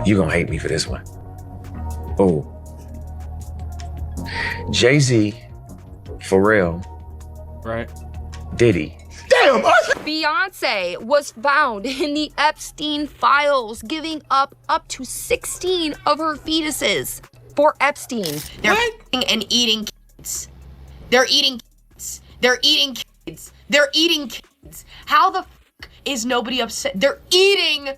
You gonna hate me for this one. Oh. Jay-Z, Pharrell, right? Diddy. Damn! Beyonce was found in the Epstein Files giving up to 16 of her fetuses for Epstein. They're and eating kids. They're eating kids. They're eating kids. They're eating kids. How the f is nobody upset? They're eating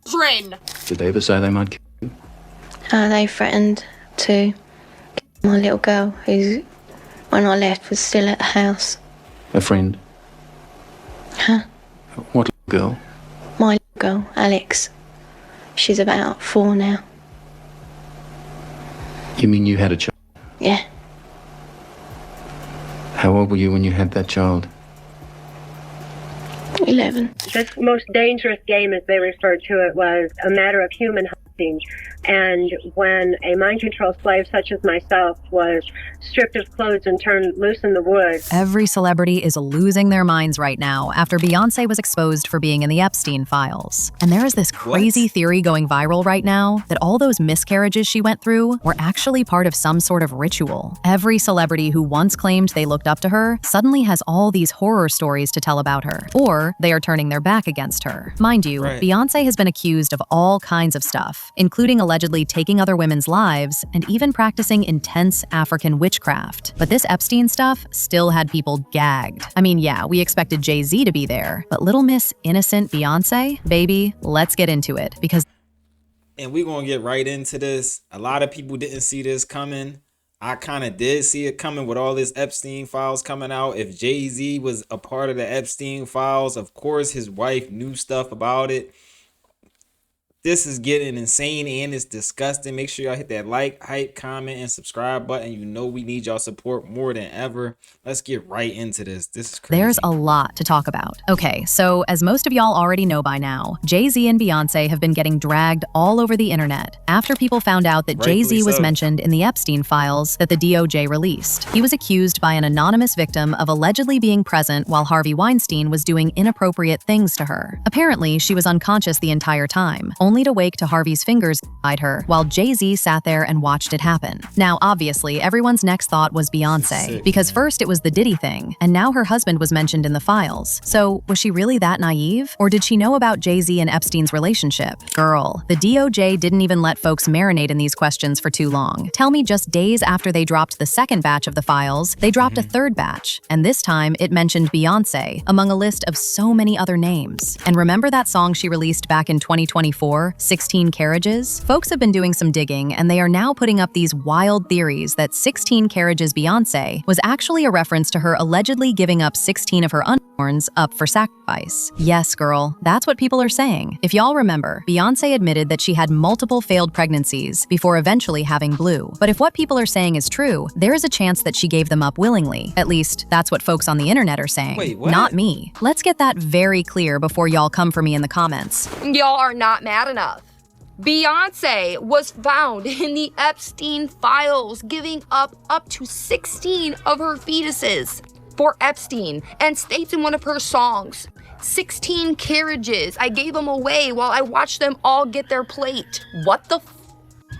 children. Did they ever say they might kill you? They threatened to kill my little girl, who, when I left, was still at the house. A friend? Huh? What little girl? My little girl, Alex. She's about 4 now. You mean you had a child? Yeah. How old were you when you had that child? 11. This most dangerous game, as they referred to it, was a matter of human hunting. And when a mind control slave such as myself was stripped of clothes and turned loose in the woods. Every celebrity is losing their minds right now after Beyonce was exposed for being in the Epstein Files. And there is this crazy theory going viral right now that all those miscarriages she went through were actually part of some sort of ritual. Every celebrity who once claimed they looked up to her suddenly has all these horror stories to tell about her, or they are turning their back against her. Mind you, Beyonce has been accused of all kinds of stuff, including allegedly taking other women's lives and even practicing intense African witchcraft. But this Epstein stuff still had people gagged. I mean, yeah, we expected Jay-Z to be there, but little Miss Innocent Beyonce, baby, let's get into it, because... And we're gonna get right into this. A lot of people didn't see this coming. I kind of did see it coming with all this Epstein Files coming out. If Jay-Z was a part of the Epstein Files, of course his wife knew stuff about it. This is getting insane and it's disgusting. Make sure y'all hit that like, hype, comment, and subscribe button. You know we need y'all support more than ever. Let's get right into this. This is crazy. There's a lot to talk about. Okay, so as most of y'all already know by now, Jay-Z and Beyonce have been getting dragged all over the internet after people found out that Jay-Z was mentioned in the Epstein Files that the DOJ released. He was accused by an anonymous victim of allegedly being present while Harvey Weinstein was doing inappropriate things to her. Apparently, she was unconscious the entire time, only to wake to Harvey's fingers beside her while Jay-Z sat there and watched it happen. Now, obviously, everyone's next thought was Beyonce, because first it was the Diddy thing, and now her husband was mentioned in the files. So, was she really that naive? Or did she know about Jay-Z and Epstein's relationship? Girl, the DOJ didn't even let folks marinate in these questions for too long. Tell me just days after they dropped the second batch of the files, they dropped a third batch, and this time it mentioned Beyonce among a list of so many other names. And remember that song she released back in 2024? 16 Carriages? Folks have been doing some digging, and they are now putting up these wild theories that 16 Carriages Beyonce was actually a reference to her allegedly giving up 16 of her unborns up for sacrifice. Yes, girl, that's what people are saying. If y'all remember, Beyonce admitted that she had multiple failed pregnancies before eventually having Blue. But if what people are saying is true, there is a chance that she gave them up willingly. At least, that's what folks on the internet are saying. Wait, what? Not me. Let's get that very clear before y'all come for me in the comments. Y'all are not mad enough. Beyonce was found in the Epstein Files giving up to 16 of her fetuses for Epstein, and states in one of her songs, 16 carriages. I gave them away while I watched them all get their plate. What the f?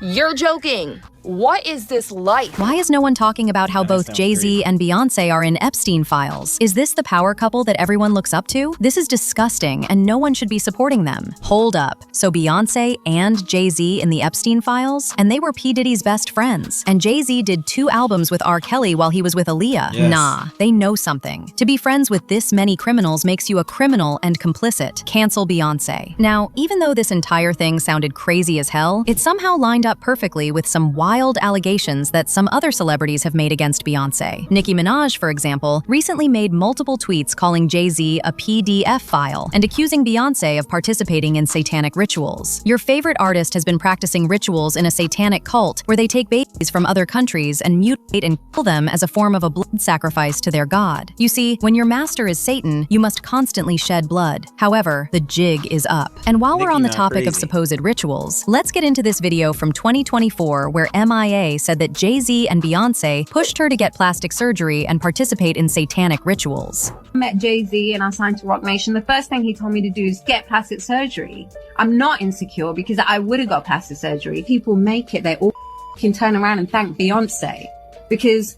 You're joking. What is this like? Why is no one talking about how both Jay-Z and Beyonce are in Epstein Files? Is this the power couple that everyone looks up to? This is disgusting, and no one should be supporting them. Hold up. So Beyonce and Jay-Z in the Epstein Files? And they were P. Diddy's best friends. And Jay-Z did 2 albums with R. Kelly while he was with Aaliyah. Yes. Nah, they know something. To be friends with this many criminals makes you a criminal and complicit. Cancel Beyonce. Now, even though this entire thing sounded crazy as hell, it somehow lined up perfectly with some wild allegations that some other celebrities have made against Beyonce. Nicki Minaj, for example, recently made multiple tweets calling Jay-Z a PDF file and accusing Beyonce of participating in satanic rituals. Your favorite artist has been practicing rituals in a satanic cult where they take babies from other countries and mutilate and kill them as a form of a blood sacrifice to their god. You see, when your master is Satan, you must constantly shed blood. However, the jig is up. And while we're on the topic of supposed rituals, let's get into this video from 2024 where MIA said that Jay-Z and Beyonce pushed her to get plastic surgery and participate in satanic rituals. I met Jay-Z and I signed to Rock Nation. The first thing he told me to do is get plastic surgery. I'm not insecure because I would have got plastic surgery. People make it, they all can turn around and thank Beyonce because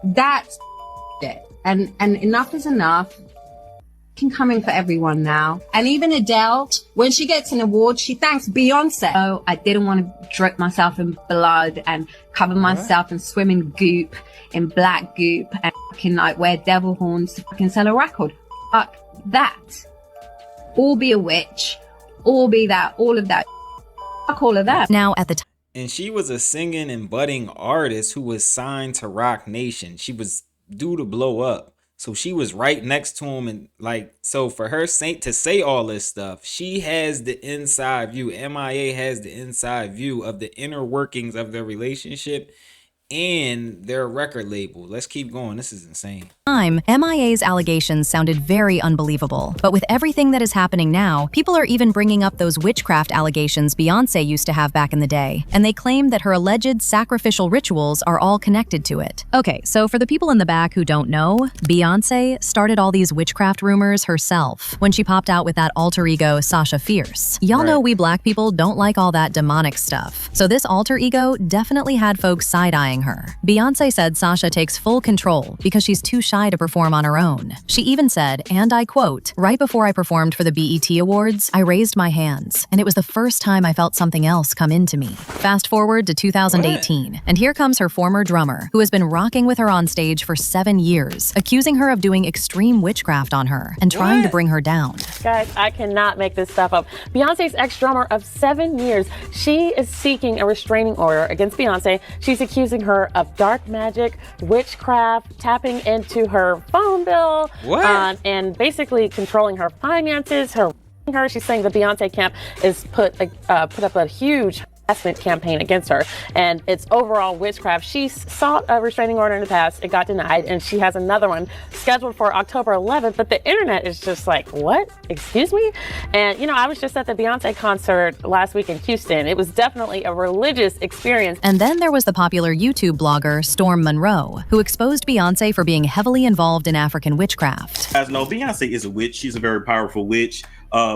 that's it. And enough is enough. Can come in for everyone now. And even Adele, when she gets an award, she thanks Beyonce. Oh, I didn't want to drip myself in blood and cover myself and swim in goop, in black goop, and fucking like wear devil horns to fucking sell a record. Fuck that. All be a witch. All be that. All of that. Fuck all of that. Now at the time. And she was a singing and budding artist who was signed to Rock Nation. She was due to blow up. So she was right next to him, and like, so for her to say all this stuff, she has the inside view. MIA has the inside view of the inner workings of their relationship and their record label. Let's keep going. This is insane. MIA's allegations sounded very unbelievable, but with everything that is happening now, people are even bringing up those witchcraft allegations Beyonce used to have back in the day, and they claim that her alleged sacrificial rituals are all connected to it. Okay, so for the people in the back who don't know, Beyonce started all these witchcraft rumors herself when she popped out with that alter ego Sasha Fierce. Y'all know we black people don't like all that demonic stuff, so this alter ego definitely had folks side-eyeing her. Beyonce said Sasha takes full control because she's too shy to perform on her own. She even said, and I quote, "Right before I performed for the BET Awards, I raised my hands, and it was the first time I felt something else come into me." Fast forward to 2018, and here comes her former drummer, who has been rocking with her on stage for 7 years, accusing her of doing extreme witchcraft on her and trying to bring her down. Guys, I cannot make this stuff up. Beyonce's ex-drummer of 7 years, she is seeking a restraining order against Beyonce. She's accusing her of dark magic, witchcraft, tapping into her phone bill, and basically controlling her finances, she's saying the Beyonce camp is put up a huge harassment campaign against her, and it's overall witchcraft. She sought a restraining order in the past, it got denied, and she has another one scheduled for October 11th, but the internet is just like, what? Excuse me? And I was just at the Beyonce concert last week in Houston. It was definitely a religious experience. And then there was the popular YouTube blogger Storm Monroe, who exposed Beyonce for being heavily involved in African witchcraft. As you know, Beyonce is a witch. She's a very powerful witch.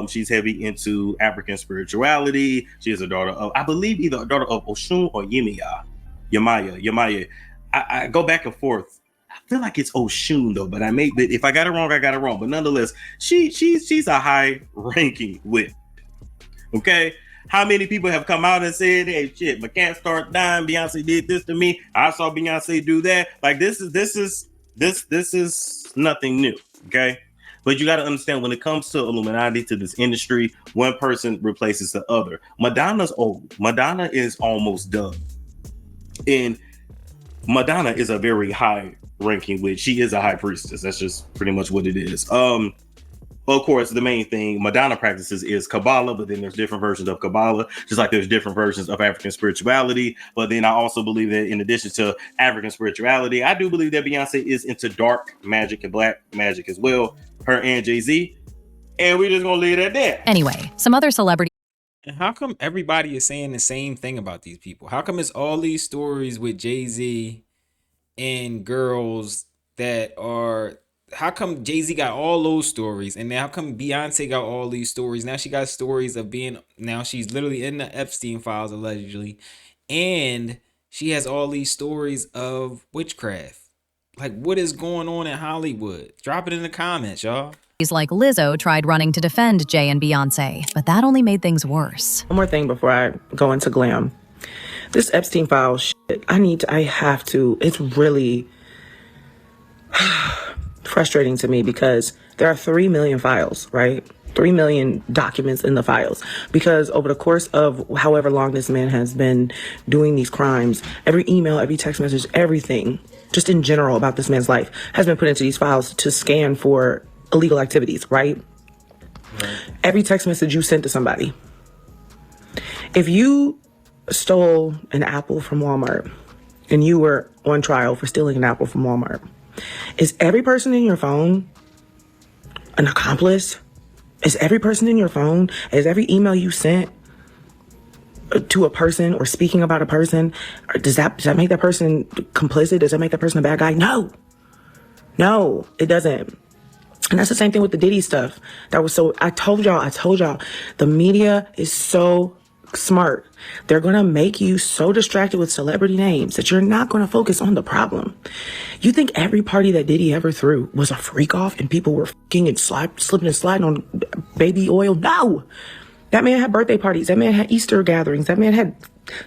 She's heavy into African spirituality. She is a daughter of, I believe, either a daughter of Oshun or Yemaya. I go back and forth. I feel like it's Oshun though, but if I got it wrong, I got it wrong. But nonetheless, she's a high-ranking witch. Okay, how many people have come out and said, "Hey, shit, my cat started dying. Beyonce did this to me. I saw Beyonce do that." Like this is nothing new. Okay. But you got to understand, when it comes to Illuminati, to this industry, one person replaces the other. Madonna's old. Madonna is almost done. And Madonna is a very high-ranking witch. She is a high priestess. That's just pretty much what it is. Of course, the main thing Madonna practices is Kabbalah, but then there's different versions of Kabbalah, just like there's different versions of African spirituality. But then I also believe that in addition to African spirituality, I do believe that Beyonce is into dark magic and black magic as well. Her and Jay-Z. And we're just going to leave it at that. Anyway, some other celebrities. And how come everybody is saying the same thing about these people? How come it's all these stories with Jay-Z and girls that are... How come Jay-Z got all those stories, and now how come Beyonce got all these stories? Now she got stories of being, now she's literally in the Epstein files allegedly, and she has all these stories of witchcraft. Like, what is going on in Hollywood? Drop it in the comments, y'all. Like Lizzo tried running to defend Jay and Beyonce, but that only made things worse. One more thing before I go into glam. This Epstein file shit, I have to, it's really frustrating to me because there are 3 million files, right? 3 million documents in the files, because over the course of however long this man has been doing these crimes, every email, every text message, everything, just in general about this man's life has been put into these files to scan for illegal activities, right? Every text message you sent to somebody. If you stole an apple from Walmart and you were on trial for stealing an apple from Walmart, is every person in your phone an accomplice? Is every person in your phone, is every email you sent to a person or speaking about a person, does that make that person complicit? Does that make that person a bad guy? No, it doesn't. And that's the same thing with the Diddy stuff. I told y'all, the media is so smart. They're going to make you so distracted with celebrity names that you're not going to focus on the problem. You think every party that Diddy ever threw was a freak off and people were fucking and slipping and sliding on baby oil? No. That man had birthday parties. That man had Easter gatherings. That man had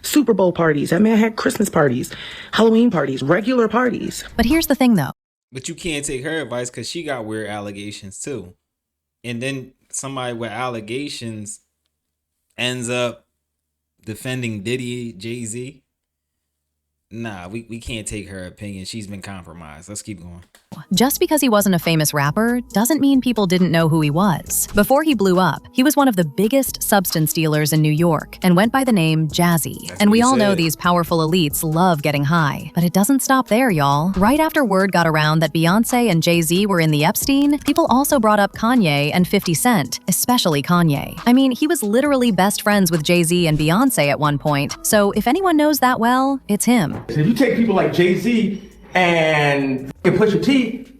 Super Bowl parties. That man had Christmas parties, Halloween parties, regular parties. But here's the thing though. But you can't take her advice because she got weird allegations too. And then somebody with allegations ends up defending Diddy, Jay-Z. Nah, we can't take her opinion. She's been compromised. Let's keep going. Just because he wasn't a famous rapper doesn't mean people didn't know who he was. Before he blew up, he was one of the biggest substance dealers in New York and went by the name Jazzy. And we all know these powerful elites love getting high. But it doesn't stop there, y'all. Right after word got around that Beyonce and Jay-Z were in the Epstein, people also brought up Kanye and 50 Cent, especially Kanye. I mean, he was literally best friends with Jay-Z and Beyonce at one point. So if anyone knows that well, it's him. If you take people like Jay-Z and Pusha T,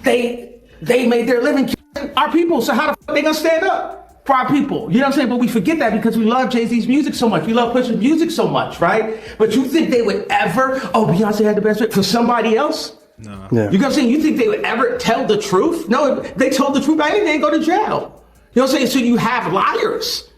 they made their living killing our people. So how the fuck they gonna stand up for our people? You know what I'm saying? But we forget that because we love Jay-Z's music so much. We love Pusha's music so much, right? But you think they would ever, Beyonce had the best fit for somebody else? No. Yeah. You know what I'm saying? You think they would ever tell the truth? No, if they told the truth, I didn't go to jail. You know what I'm saying? So you have liars.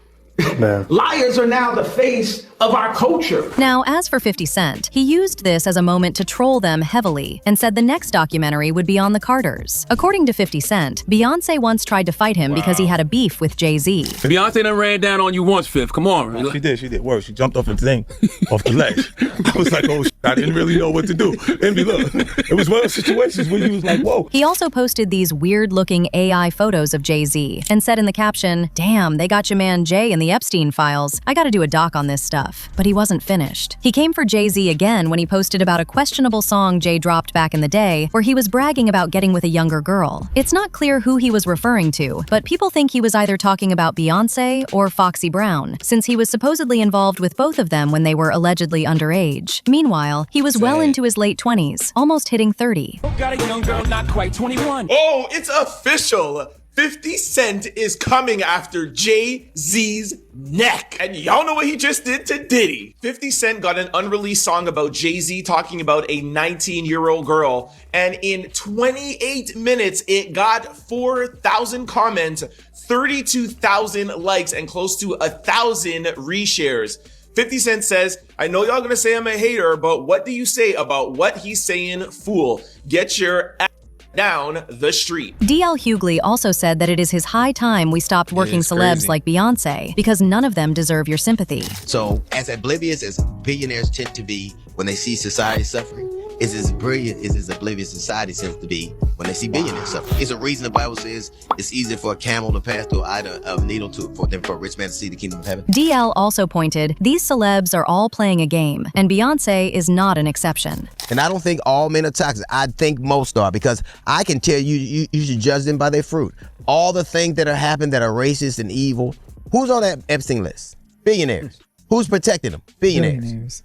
Liars are now the face of our culture. Now, as for 50 Cent, he used this as a moment to troll them heavily and said the next documentary would be on the Carters. According to 50 Cent, Beyonce once tried to fight him because he had a beef with Jay-Z. Beyonce done ran down on you once, Fifth. Come on. She did. Worse. She jumped off the thing, off the ledge. I was like, oh, shit, I didn't really know what to do. Envy, look, it was one of those situations where you was like, whoa. He also posted these weird-looking AI photos of Jay-Z and said in the caption, "Damn, they got your man Jay in the Epstein Files. I gotta do a doc on this stuff." But he wasn't finished. He came for Jay-Z again when he posted about a questionable song Jay dropped back in the day where he was bragging about getting with a younger girl. It's not clear who he was referring to, but people think he was either talking about Beyonce or Foxy Brown, since he was supposedly involved with both of them when they were allegedly underage. Meanwhile, he was well into his late 20s, almost hitting 30. Got a young girl, not quite 21. Oh, it's official. 50 Cent is coming after Jay-Z's neck. And y'all know what he just did to Diddy. 50 Cent got an unreleased song about Jay-Z talking about a 19-year-old girl. And in 28 minutes, it got 4,000 comments, 32,000 likes, and close to 1,000 reshares. 50 Cent says, I know y'all gonna say I'm a hater, but what do you say about what he's saying, fool? Get your ass down the street. DL Hughley also said that it is his high time we stopped working celebs like Beyonce because none of them deserve your sympathy. So as oblivious as billionaires tend to be when they see society suffering, is as brilliant as oblivious society tends to be when they see billionaires suffering. It's a reason the Bible says it's easier for a camel to pass through a needle than for a rich man to see the kingdom of heaven. DL also pointed, these celebs are all playing a game, and Beyonce is not an exception. And I don't think all men are toxic. I think most are, because I can tell you should judge them by their fruit. All the things that are happening that are racist and evil, who's on that Epstein list? Billionaires. Who's protecting them? Billionaires.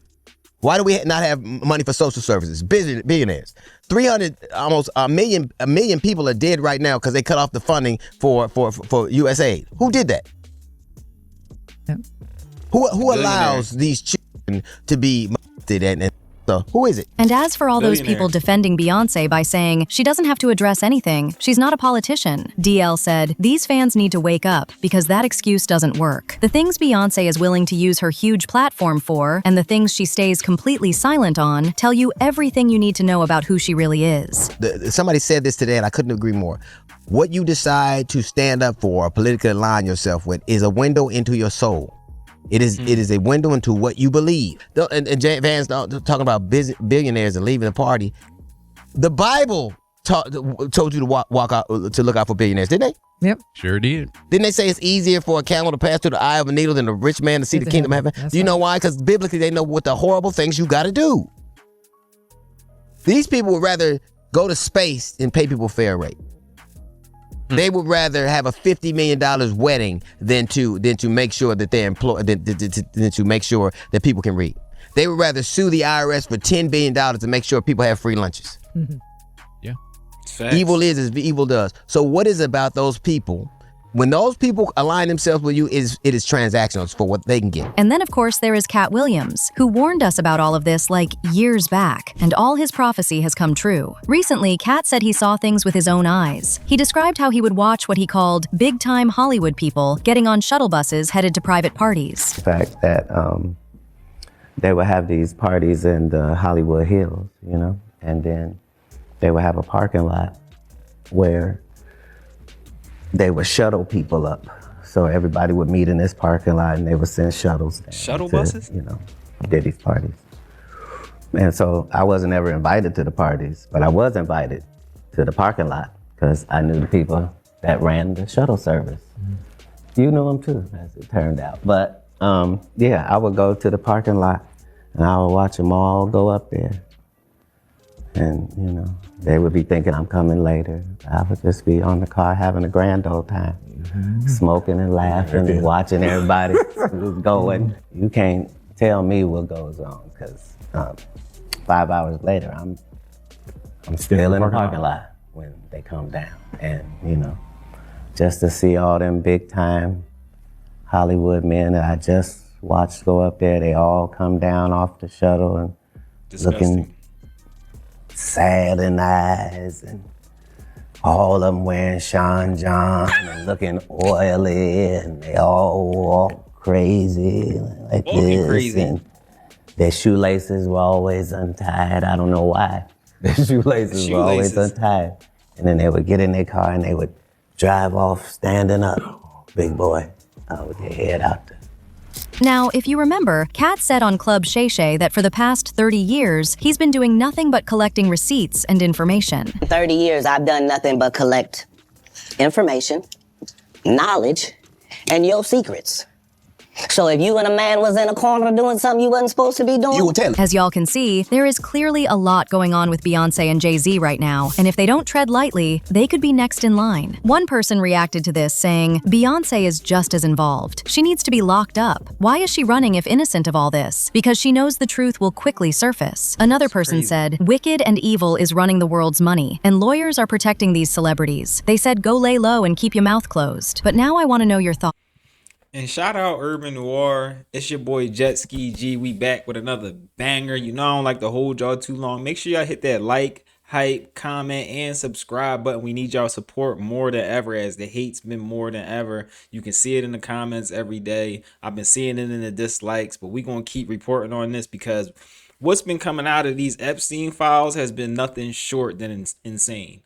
Why do we not have money for social services? Billionaires. 300, almost a million people are dead right now because they cut off the funding for USAID. Who did that? Yep. Who allows these children to be molested and so who is it? And as for all those people defending Beyonce by saying she doesn't have to address anything, she's not a politician, DL said, these fans need to wake up because that excuse doesn't work. The things Beyonce is willing to use her huge platform for and the things she stays completely silent on tell you everything you need to know about who she really is. Somebody said this today and I couldn't agree more. What you decide to stand up for or politically align yourself with is a window into your soul. It is a window into what you believe. And Van's talking about billionaires and leaving the party. The Bible told you to walk out, to look out for billionaires, didn't they? Yep. Sure did. Didn't they say it's easier for a camel to pass through the eye of a needle than a rich man to see the kingdom of heaven? Do you know why? Because biblically they know what the horrible things you got to do. These people would rather go to space and pay people fair rate. They would rather have a $50 million wedding than to make sure that they're employed, than to make sure that people can read. They would rather sue the IRS for $10 billion to make sure people have free lunches. Yeah. Evil is as evil does. So what is about those people? When those people align themselves with you, it is transactional for what they can get. And then, of course, there is Katt Williams, who warned us about all of this like years back, and all his prophecy has come true. Recently, Katt said he saw things with his own eyes. He described how he would watch what he called big-time Hollywood people getting on shuttle buses headed to private parties. The fact that they would have these parties in the Hollywood Hills, you know, and then they would have a parking lot where they would shuttle people up. So everybody would meet in this parking lot and they would send shuttles down Shuttle to, buses? You know, Diddy's parties. And so I wasn't ever invited to the parties, but I was invited to the parking lot because I knew the people that ran the shuttle service. You knew them too, as it turned out. But yeah, I would go to the parking lot and I would watch them all go up there. And, you know, they would be thinking I'm coming later. I would just be on the car having a grand old time, smoking and laughing, watching everybody who's going. You can't tell me what goes on because 5 hours later, I'm still in the parking lot when they come down. And, you know, just to see all them big time Hollywood men that I just watched go up there, they all come down off the shuttle and looking sad in the eyes, and all of them wearing Sean John and looking oily, and they all walk crazy like this. Crazy. And their shoelaces were always untied. I don't know why. Their shoelaces were always untied. And then they would get in their car and they would drive off standing up, big boy, with their head out there. Now, if you remember, Katt said on Club Shay Shay that for the past 30 years, he's been doing nothing but collecting receipts and information. 30 years, I've done nothing but collect information, knowledge, and your secrets. So if you and a man was in a corner doing something you wasn't supposed to be doing, you would tell him. As y'all can see, there is clearly a lot going on with Beyonce and Jay-Z right now, and if they don't tread lightly, they could be next in line. One person reacted to this saying, Beyonce is just as involved. She needs to be locked up. Why is she running if innocent of all this? Because she knows the truth will quickly surface. Another person said, wicked and evil is running the world's money, and lawyers are protecting these celebrities. They said go lay low and keep your mouth closed. But now I want to know your thoughts. And shout out Urban Noir. It's your boy Jet Ski G. We back with another banger. You know I don't like to hold y'all too long. Make sure y'all hit that like, hype, comment, and subscribe button. We need y'all support more than ever, as the hate's been more than ever. You can see it in the comments every day. I've been seeing it in the dislikes, but we gonna keep reporting on this because what's been coming out of these Epstein files has been nothing short than insane.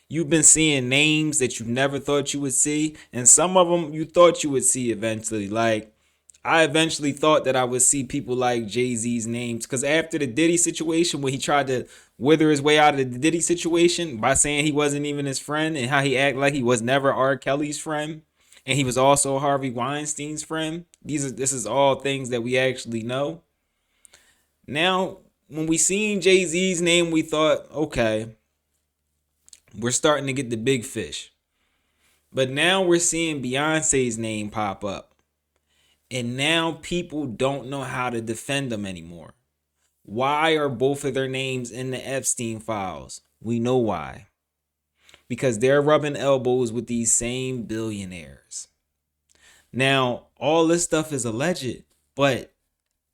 You've been seeing names that you never thought you would see, and some of them you thought you would see eventually. Like, I eventually thought that I would see people like Jay-Z's names, because after the Diddy situation, when he tried to wither his way out of the Diddy situation by saying he wasn't even his friend, and how he acted like he was never R. Kelly's friend, and he was also Harvey Weinstein's friend. This is all things that we actually know. Now, when we seen Jay-Z's name, we thought, okay, we're starting to get the big fish. But now we're seeing Beyonce's name pop up. And now people don't know how to defend them anymore. Why are both of their names in the Epstein files? We know why. Because they're rubbing elbows with these same billionaires. Now, all this stuff is alleged, but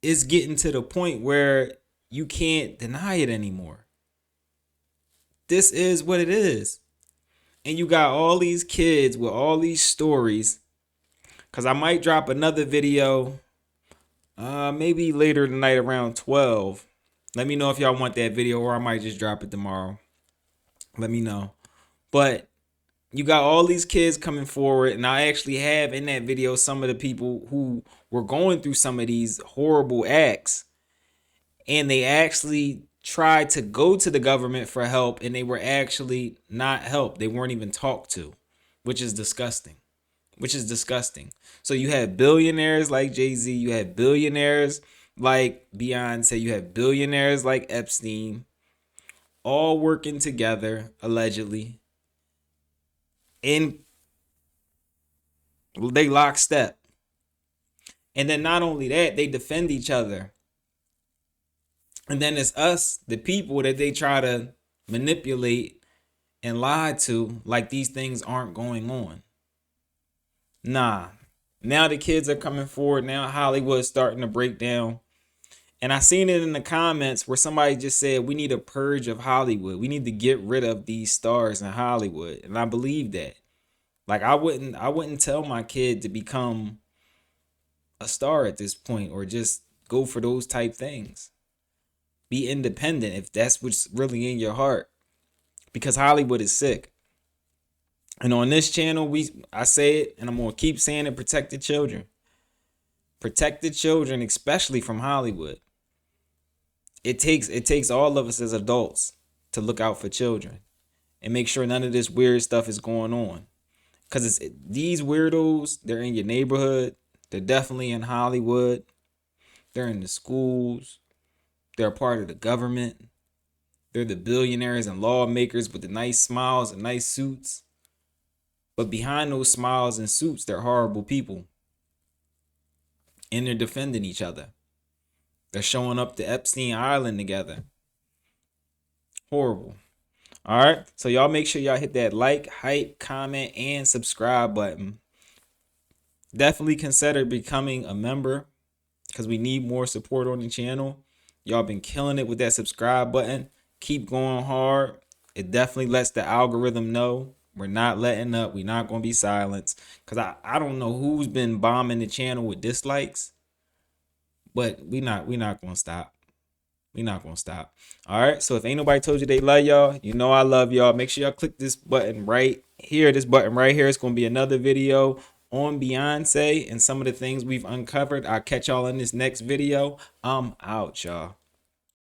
it's getting to the point where you can't deny it anymore. This is what it is. And you got all these kids with all these stories. Because I might drop another video maybe later tonight around 12. Let me know if y'all want that video, or I might just drop it tomorrow. Let me know. But you got all these kids coming forward, and I actually have in that video some of the people who were going through some of these horrible acts, and they actually tried to go to the government for help, and they were actually not helped. They weren't even talked to, which is disgusting. So you had billionaires like Jay-Z, you had billionaires like Beyonce, you had billionaires like Epstein, all working together, allegedly. they lockstep. And then not only that, they defend each other. And then it's us, the people, that they try to manipulate and lie to like these things aren't going on. Nah. Now the kids are coming forward. Now Hollywood's starting to break down. And I seen it in the comments where somebody just said, we need a purge of Hollywood. We need to get rid of these stars in Hollywood. And I believe that. Like I wouldn't tell my kid to become a star at this point or just go for those type things. Be independent if that's what's really in your heart, because Hollywood is sick. And on this channel, I say it, and I'm gonna keep saying it: protect the children. Protect the children, especially from Hollywood. It takes all of us as adults to look out for children and make sure none of this weird stuff is going on. Because these weirdos, they're in your neighborhood. They're definitely in Hollywood. They're in the schools. They're a part of the government. They're the billionaires and lawmakers with the nice smiles and nice suits. But behind those smiles and suits, they're horrible people. And they're defending each other. They're showing up to Epstein Island together. Horrible. All right. So y'all make sure y'all hit that like, hype, comment, and subscribe button. Definitely consider becoming a member because we need more support on the channel. Y'all been killing it with that subscribe button. Keep going hard. It definitely lets the algorithm know we're not letting up. We're not going to be silenced. Because I don't know who's been bombing the channel with dislikes. But we not going to stop. We're not going to stop. All right. So if ain't nobody told you they love y'all, you know I love y'all. Make sure y'all click this button right here. This button right here. It's going to be another video on Beyonce and some of the things we've uncovered. I'll catch y'all in this next video. I'm out, y'all.